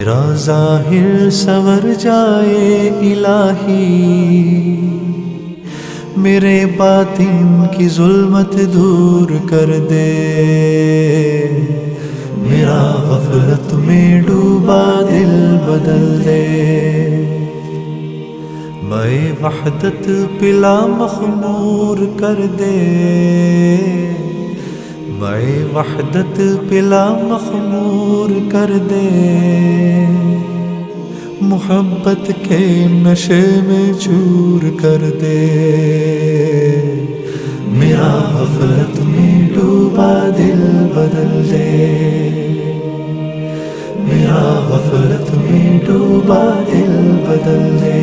मेरा ज़ाहिर संवर जाए इलाही, मेरे बातिन की जुल्मत दूर कर दे। मेरा गफलत में डूबा दिल बदल दे। मैं वहदत पिला मखमूर कर दे। मैं वहदत पिला मखमूर कर दे। मोहब्बत के नशे में चूर कर दे। मेरा गफलत में डूबा दिल बदल दे। मेरा गफलत में डूबा दिल बदल दे।